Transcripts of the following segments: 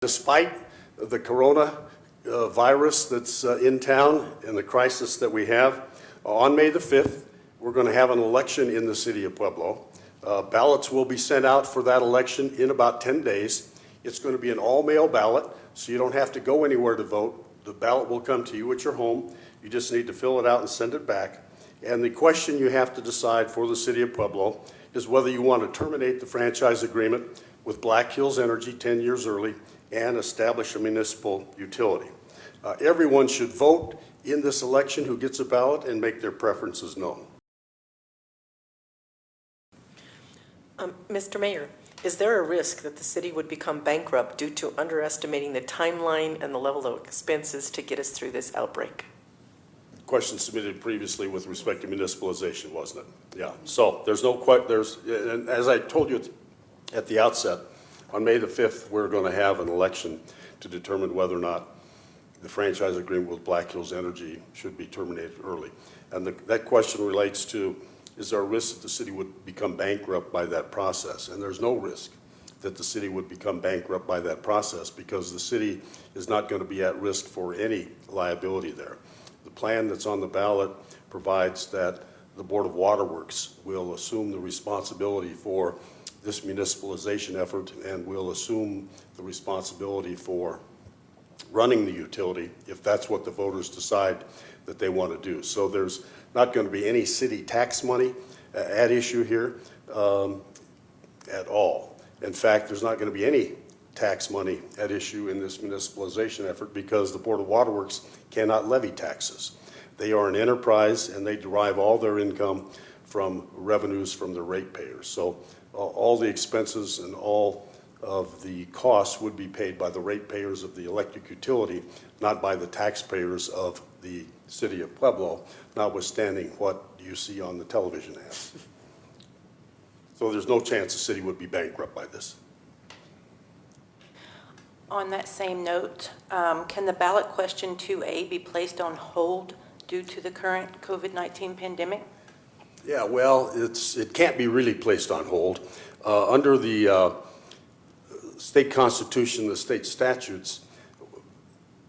Despite the corona virus that's in town and the crisis that we have, on May the 5th, we're going to have an election in the city of Pueblo. Ballots will be sent out for that election in about 10 days. It's going to be an all-mail ballot, so you don't have to go anywhere to vote. The ballot will come to you at your home. You just need to fill it out and send it back. And the question you have to decide for the city of Pueblo is whether you want to terminate the franchise agreement with Black Hills Energy 10 years early and establish a municipal utility. Everyone should vote in this election who gets a ballot and make their preferences known. Mr. Mayor, is there a risk that the city would become bankrupt due to underestimating the timeline and the level of expenses to get us through this outbreak? Question submitted previously with respect to municipalization, wasn't it? Yeah. So there's no question. And as I told you at the outset, on May the 5th, we're going to have an election to determine whether or not the franchise agreement with Black Hills Energy should be terminated early. And that question relates to, is there a risk that the city would become bankrupt by that process? And there's no risk that the city would become bankrupt by that process because the city is not going to be at risk for any liability there. The plan that's on the ballot provides that the Board of Waterworks will assume the responsibility for this municipalization effort and will assume the responsibility for running the utility if that's what the voters decide that they want to do. So there's not going to be any city tax money at issue here at all. In fact, there's not going to be any tax money at issue in this municipalization effort because the Board of Waterworks cannot levy taxes. They are an enterprise and they derive all their income from revenues from the ratepayers. So all the expenses and all of the costs would be paid by the ratepayers of the electric utility, not by the taxpayers of the city of Pueblo, notwithstanding what you see on the television ads. So there's no chance the city would be bankrupt by this. On that same note, can the ballot question 2A be placed on hold due to the current COVID-19 pandemic? Yeah, well, it can't be really placed on hold. Under the state constitution, the state statutes,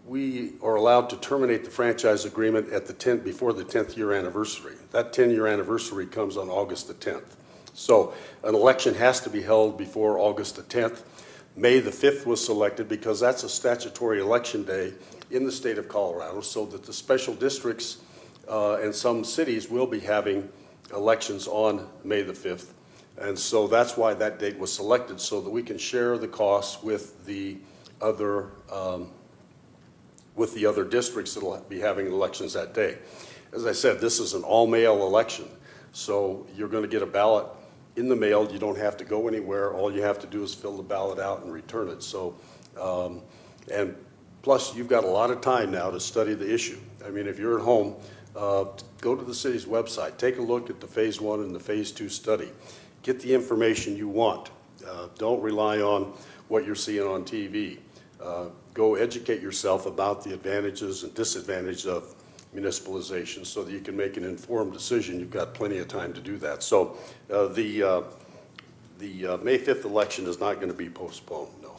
we are allowed to terminate the franchise agreement at before the 10th year anniversary. That 10-year anniversary comes on August the 10th. So an election has to be held before August the 10th. May the 5th was selected because that's a statutory election day in the state of Colorado, so that the special districts and some cities will be having elections on May the 5th. And so that's why that date was selected, so that we can share the costs with the other districts that will be having elections that day. As I said, this is an all-mail election, so you're going to get a ballot in the mail. You don't have to go anywhere. All you have to do is fill the ballot out and return it. So, and plus, you've got a lot of time now to study the issue. I mean, if you're at home, go to the city's website. Take a look at the Phase 1 and the Phase 2 study. Get the information you want. Don't rely on what you're seeing on TV. Go educate yourself about the advantages and disadvantages of municipalization so that you can make an informed decision. You've got plenty of time to do that. So the May 5th election is not going to be postponed, no.